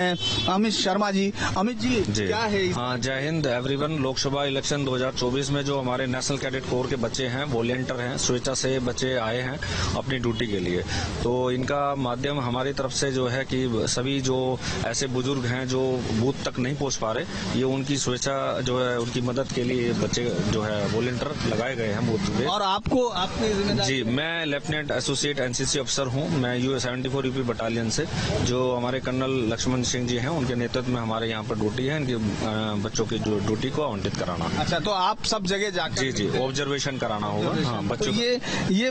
अमित शर्मा जी। अमित जी क्या है? हाँ, जय हिंद एवरीवन। लोकसभा इलेक्शन 2024 में जो हमारे नेशनल कैडेट कोर के बच्चे हैं, वॉलंटियर हैं, स्वेच्छा से बच्चे आए हैं अपनी ड्यूटी के लिए। तो इनका माध्यम हमारी तरफ से जो है कि सभी जो ऐसे बुजुर्ग हैं जो बूथ तक नहीं पहुंच पा रहे, ये उनकी स्वेच्छा जो है उनकी मदद के लिए बच्चे जो है वॉलंटियर लगाए गए हैं बूथ पे। और आपको आपकी जिम्मेदारी? जी, मैं लेफ्टिनेंट एसोसिएट एनसीसी अफसर हूँ। मैं U74 यूपी बटालियन से, जो हमारे कर्नल लक्ष्मण सिंह जी हैं उनके नेतृत्व में हमारे यहाँ पर ड्यूटी है, इनके बच्चों की ड्यूटी को आवंटित कराना। अच्छा, तो आप सब जगह जाकर? जी, ऑब्जर्वेशन कराना होगा। हाँ, बच्चों तो ये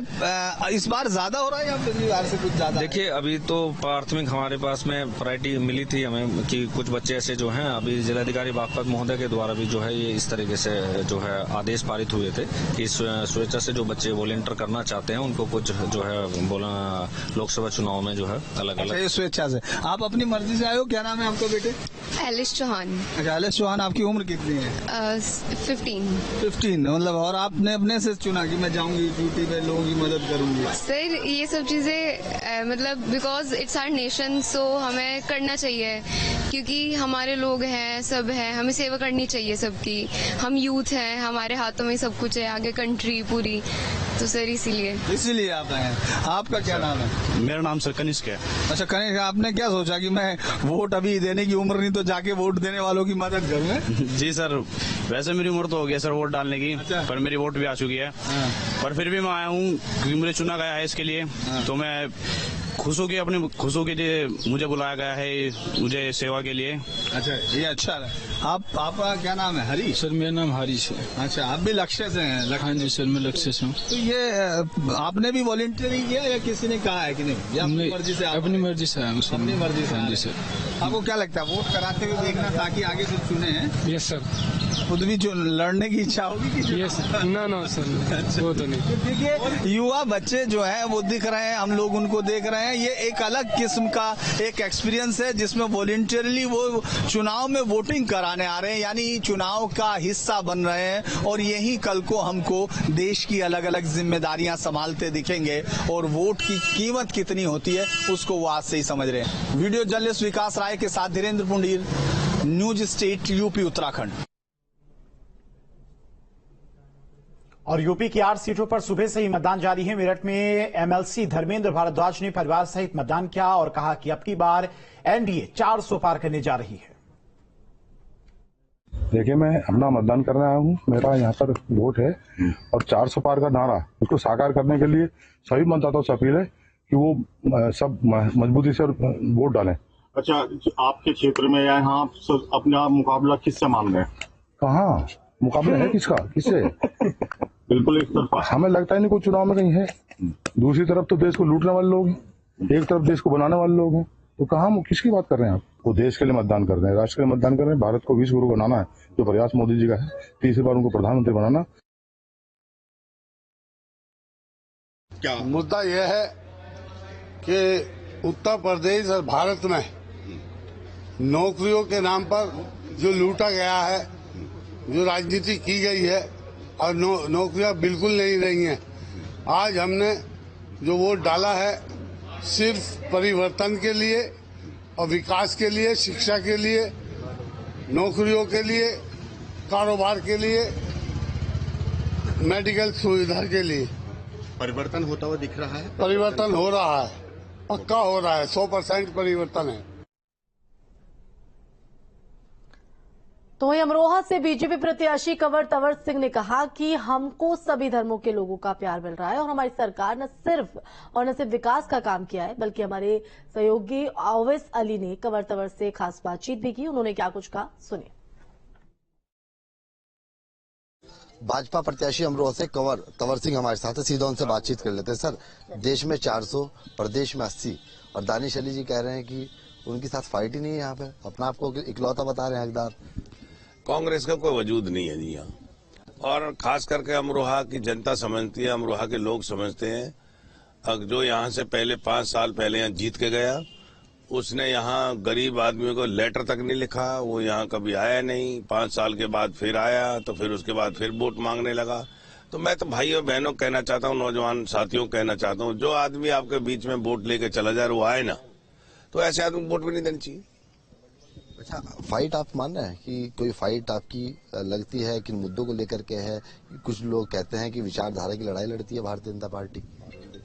इस बार ज्यादा हो रहा है या पिछली बार से कुछ ज्यादा? देखिए, अभी तो प्राथमिक हमारे पास में प्रायोरिटी मिली थी हमें कि कुछ बच्चे ऐसे जो हैं, अभी जिलाधिकारी बागपत महोदय के द्वारा भी जो है ये इस तरीके से जो है आदेश पारित हुए थे कि स्वेच्छा से जो बच्चे वॉलंटियर करना चाहते हैं उनको कुछ जो है लोकसभा चुनाव में जो है अलग अलग। स्वेच्छा से आप अपनी मर्जी से आए हो? क्या नाम है आपका बेटे? एलिस चौहान। अच्छा, एलिस चौहान। आपकी उम्र कितनी है? 15। मतलब, और आपने अपने से चुना कि मैं जाऊंगी ड्यूटी पे, लोगों की मदद करूंगी? सर, ये सब चीजें मतलब बिकॉज इट्स आवर नेशन, सो हमें करना चाहिए क्योंकि हमारे लोग हैं, सब हैं, हमें सेवा करनी चाहिए सबकी। हम यूथ हैं, हमारे हाथों में सब कुछ है, आगे कंट्री पूरी। तो सर इसीलिए आप आए हैं। आपका क्या नाम है? मेरा नाम सर कनिष्क है। अच्छा, कनिष्क, आपने क्या सोचा कि मैं वोट अभी देने की उम्र नहीं तो जाके वोट देने वालों की मदद करूँ? जी सर, वैसे मेरी उम्र तो हो गई सर वोट डालने की। अच्छा। पर मेरी वोट भी आ चुकी है। पर फिर भी मैं आया हूँ क्योंकि मुझे चुना गया है इसके लिए। तो मैं खुशों के लिए मुझे बुलाया गया है, मुझे सेवा के लिए। अच्छा, ये अच्छा है। आपका क्या नाम है? हरी? सर, मेरा नाम हरीश है। अच्छा, आप भी लक्ष्य से हैं? हाँ जी सर, मैं लक्ष्य से हूँ। तो ये आपने भी वॉलंटियरिंग किया या किसी ने कहा है कि नहीं? या अपनी मर्जी से? अपनी मर्जी से आया हूँ सर। अपनी मर्जी से? हाँ जी सर। आपको क्या लगता है वोट कराते हुए देखना ताकि आगे से चुने हैं? Yes sir. खुद भी लड़ने की इच्छा होगी कि? Yes sir. ना सर, वो तो नहीं। देखिए, युवा बच्चे जो है वो दिख रहे हैं, हम लोग उनको देख रहे हैं। ये एक अलग किस्म का एक एक्सपीरियंस है जिसमें वॉलंटियरली वो चुनाव में वोटिंग कराने आ रहे हैं, यानी चुनाव का हिस्सा बन रहे हैं। और यही कल को हमको देश की अलग अलग जिम्मेदारियां संभालते दिखेंगे और वोट की कीमत कितनी होती है उसको वो आज से ही समझ रहे हैं। वीडियो जर्नलिस्ट विकास राय के साथ Dhirendra Pundir, news state UP Uttarakhand. और यूपी की 8 सीटों पर सुबह से ही मतदान जारी है। मेरठ में एमएलसी धर्मेंद्र भारद्वाज ने परिवार सहित मतदान किया और कहा कि अब की बार एनडीए 400 पार करने जा रही है। देखिए, मैं अपना मतदान करने आया हूँ। मेरा यहाँ पर वोट है और 400 पार का नारा उसको साकार करने के लिए सभी मतदाताओं से अपील है कि वो सब मजबूती से वोट डालें। अच्छा, आपके क्षेत्र में यहाँ अपना मुकाबला किससे मान रहे हैं? कहाँ मुकाबला है? किससे? बिल्कुल एक तरफा। हमें लगता ही नहीं कोई चुनाव में कहीं है। दूसरी तरफ तो देश को लूटने वाले लोग हैं, एक तरफ देश को बनाने वाले लोग हैं। तो कहाँ किसकी बात कर रहे हैं आप? वो देश के लिए मतदान कर रहे हैं, राष्ट्र के लिए मतदान कर रहे हैं। भारत को विश्व गुरु बनाना है, जो प्रयास मोदी जी का है, तीसरी बार उनको प्रधानमंत्री बनाना। क्या मुद्दा यह है कि उत्तर प्रदेश और भारत में नौकरियों के नाम पर जो लूटा गया है, जो राजनीति की गई है और नौकरियां बिल्कुल नहीं रही हैं। आज हमने जो वोट डाला है सिर्फ परिवर्तन के लिए और विकास के लिए, शिक्षा के लिए, नौकरियों के लिए, कारोबार के लिए, मेडिकल सुविधा के लिए। परिवर्तन होता हुआ दिख रहा है? परिवर्तन हो रहा है, पक्का हो रहा है, 100% परिवर्तन है। तो वहीं अमरोहा से बीजेपी प्रत्याशी कंवर तंवर सिंह ने कहा कि हमको सभी धर्मों के लोगों का प्यार मिल रहा है और हमारी सरकार न सिर्फ विकास का काम किया है बल्कि हमारे सहयोगी ओवैस अली ने कंवर तंवर से खास बातचीत भी की। उन्होंने क्या कुछ कहा, सुनिए। भाजपा प्रत्याशी अमरोहा से कंवर तंवर सिंह हमारे साथ है, सीधा उनसे बातचीत कर लेते हैं। सर, देश में 400, प्रदेश में 80 और दानिश अली जी कह रहे हैं कि उनके साथ फाइट ही नहीं है। यहाँ पे अपना आपको इकलौता बता रहे हैं हकदार। कांग्रेस का कोई वजूद नहीं है जी यहाँ, और खास करके अमरोहा की जनता समझती है, अमरोहा के लोग समझते हैं। जो यहाँ से पहले 5 साल पहले यहाँ जीत के गया, उसने यहाँ गरीब आदमी को लेटर तक नहीं लिखा। वो यहाँ कभी आया नहीं। 5 साल के बाद फिर आया तो फिर उसके बाद फिर वोट मांगने लगा। तो मैं तो भाइयों बहनों कहना चाहता हूँ, नौजवान साथियों कहना चाहता हूँ, जो आदमी आपके बीच में वोट लेके चला जाए वो आए ना, तो ऐसे आदमी वोट भी नहीं देनी चाहिए। अच्छा, फाइट आप मान रहे हैं कि कोई फाइट आपकी लगती है किन मुद्दों को लेकर के है? कुछ लोग कहते हैं कि विचारधारा की लड़ाई लड़ती है भारतीय जनता पार्टी।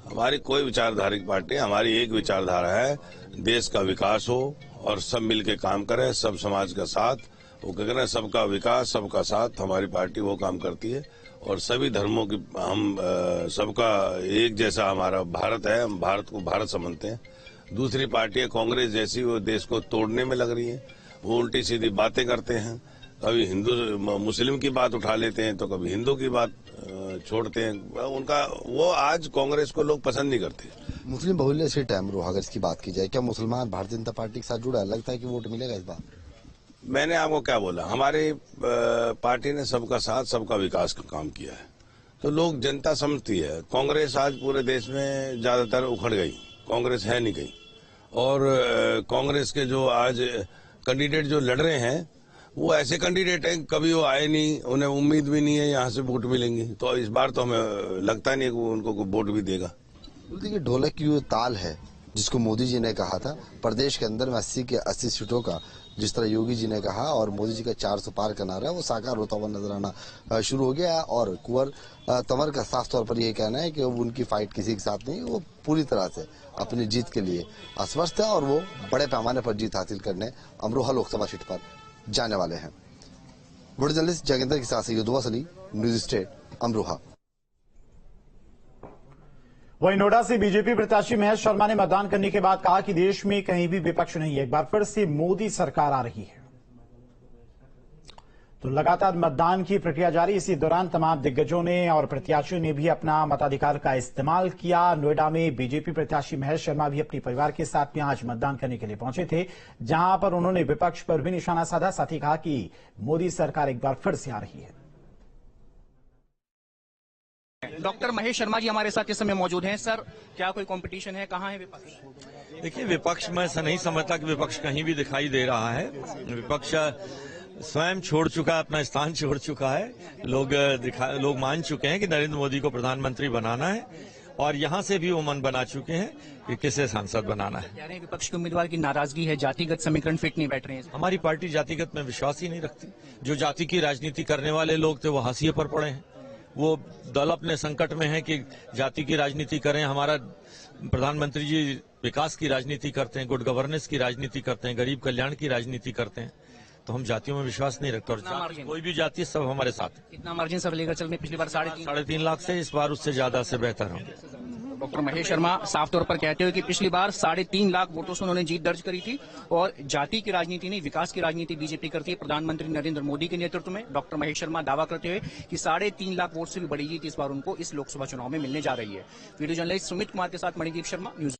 हमारी कोई विचारधारिक पार्टी, हमारी एक विचारधारा है, देश का विकास हो और सब मिलके काम करें, सब समाज का साथ, वो क्या करें, सबका विकास सबका साथ, हमारी पार्टी वो काम करती है। और सभी धर्मों की हम सबका एक जैसा हमारा भारत है, हम भारत को भारत समझते हैं। दूसरी पार्टियां कांग्रेस जैसी वो देश को तोड़ने में लग रही है, वो उल्टी सीधी बातें करते हैं, कभी हिंदू मुस्लिम की बात उठा लेते हैं तो कभी हिंदू की बात छोड़ते हैं। उनका वो आज कांग्रेस को लोग पसंद नहीं करते। मुस्लिम बहुल्य सीट है अमरोहा, अगर इसकी बात की जाए, क्या मुसलमान भारतीय जनता पार्टी के साथ जुड़ा है? लगता है कि वोट मिलेगा इस बार? मैंने आपको क्या बोला, हमारी पार्टी ने सबका साथ सबका विकास का काम किया है, तो लोग जनता समझती है। कांग्रेस आज पूरे देश में ज्यादातर उखड़ गई, कांग्रेस है नहीं गई। और कांग्रेस के जो आज कैंडिडेट जो लड़ रहे हैं वो ऐसे कैंडिडेट हैं, कभी वो आए नहीं, उन्हें उम्मीद भी नहीं है यहाँ से वोट मिलेंगे, तो इस बार तो हमें लगता नहीं है कि उनको वोट भी देगा। देखिए, ढोलक की वो ताल है जिसको मोदी जी ने कहा था, प्रदेश के अंदर में 80 के 80 सीटों का, जिस तरह योगी जी ने कहा और मोदी जी का 400 पार का नारा है, वो साकार होता हुआ नजर आना शुरू हो गया। और कुंवर तंवर का साफ तौर पर यही कहना है कि उनकी फाइट किसी के साथ नहीं, वो पूरी तरह से अपनी जीत के लिए आश्वस्त है और वो बड़े पैमाने पर जीत हासिल करने अमरोहा लोकसभा सीट पर जाने वाले हैं। वीडियो जर्नलिस्ट जगेंद्र के साथ युद्धवा सली, न्यूज स्टेट, अमरोहा। वहीं नोएडा से बीजेपी प्रत्याशी महेश शर्मा ने मतदान करने के बाद कहा कि देश में कहीं भी विपक्ष नहीं है, एक बार फिर से मोदी सरकार आ रही है। तो लगातार मतदान की प्रक्रिया जारी, इसी दौरान तमाम दिग्गजों ने और प्रत्याशियों ने भी अपना मताधिकार का इस्तेमाल किया। नोएडा में बीजेपी प्रत्याशी महेश शर्मा भी अपने परिवार के साथ में आज मतदान करने के लिए पहुंचे थे, जहां पर उन्होंने विपक्ष पर भी निशाना साधा, साथ ही कहा कि मोदी सरकार एक बार फिर से आ रही है। डॉक्टर महेश शर्मा जी हमारे साथ इस समय मौजूद हैं। सर, क्या कोई कंपटीशन है? कहाँ है विपक्ष? देखिए, विपक्ष मैं ऐसा नहीं समझता कि विपक्ष कहीं भी दिखाई दे रहा है। विपक्ष स्वयं छोड़ चुका है, अपना स्थान छोड़ चुका है। लोग मान चुके हैं कि नरेंद्र मोदी को प्रधानमंत्री बनाना है और यहां से भी वो मन बना चुके हैं कि किसे सांसद बनाना है। कह रहे हैं विपक्ष के उम्मीदवार की नाराजगी है, जातिगत समीकरण फिट नहीं बैठ रहे हैं। हमारी पार्टी जातिगत में विश्वास ही नहीं रखती। जो जाति की राजनीति करने वाले लोग थे वो हाशिए पर पड़े हैं। वो दल अपने संकट में है कि जाति की राजनीति करें। हमारा प्रधानमंत्री जी विकास की राजनीति करते हैं, गुड गवर्नेंस की राजनीति करते हैं, गरीब कल्याण की राजनीति करते हैं। तो हम जातियों में विश्वास नहीं रखते और कोई भी जाति सब हमारे साथ। कितना मार्जिन सब लेकर चल रहे? पिछली बार 3.5 लाख से, इस बार उससे ज्यादा से बेहतर होंगे। डॉक्टर महेश शर्मा साफ तौर पर कहते हुए कि पिछली बार 3.5 लाख वोटों से उन्होंने जीत दर्ज करी थी और जाति की राजनीति नहीं, विकास की राजनीति बीजेपी करती है प्रधानमंत्री नरेंद्र मोदी के नेतृत्व में। डॉक्टर महेश शर्मा दावा करते हुए कि 3.5 लाख वोट से भी बड़ी जीत इस बार उनको इस लोकसभा चुनाव में मिलने जा रही है। वीडियो जर्नलिस्ट सुमित कुमार के साथ मणिदीप शर्मा, न्यूज।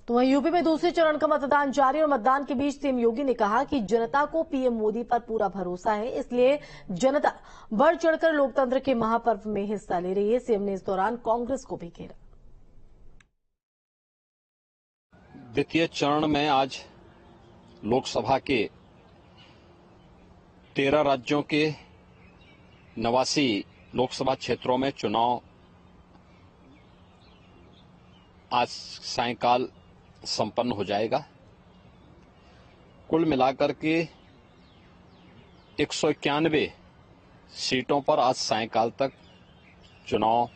तो वहीं यूपी में दूसरे चरण का मतदान जारी और मतदान के बीच सीएम योगी ने कहा कि जनता को पीएम मोदी पर पूरा भरोसा है, इसलिए जनता बढ़ चढ़कर लोकतंत्र के महापर्व में हिस्सा ले रही है। सीएम ने इस दौरान कांग्रेस को भी घेरा। द्वितीय चरण में आज लोकसभा के 13 राज्यों के 89 लोकसभा क्षेत्रों में चुनाव आज सायंकाल संपन्न हो जाएगा। कुल मिलाकर के 191 सीटों पर आज सायंकाल तक चुनाव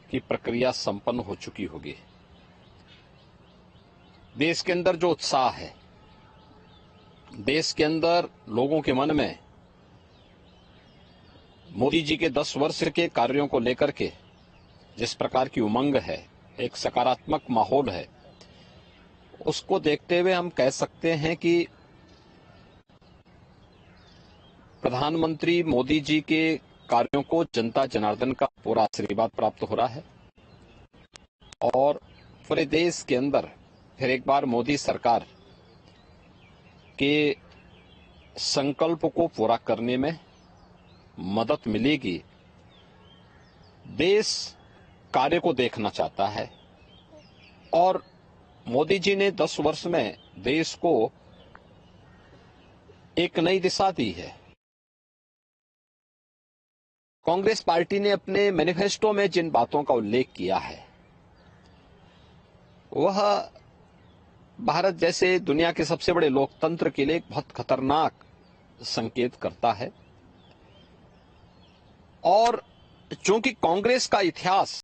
की प्रक्रिया संपन्न हो चुकी होगी। देश के अंदर जो उत्साह है, देश के अंदर लोगों के मन में मोदी जी के 10 वर्ष के कार्यों को लेकर के जिस प्रकार की उमंग है, एक सकारात्मक माहौल है, उसको देखते हुए हम कह सकते हैं कि प्रधानमंत्री मोदी जी के कार्यों को जनता जनार्दन का पूरा आशीर्वाद प्राप्त हो रहा है और पूरे देश के अंदर फिर एक बार मोदी सरकार के संकल्प को पूरा करने में मदद मिलेगी। देश कार्य को देखना चाहता है और मोदी जी ने 10 वर्ष में देश को एक नई दिशा दी है। कांग्रेस पार्टी ने अपने मैनिफेस्टो में जिन बातों का उल्लेख किया है वह भारत जैसे दुनिया के सबसे बड़े लोकतंत्र के लिए एक बहुत खतरनाक संकेत करता है। और चूंकि कांग्रेस का इतिहास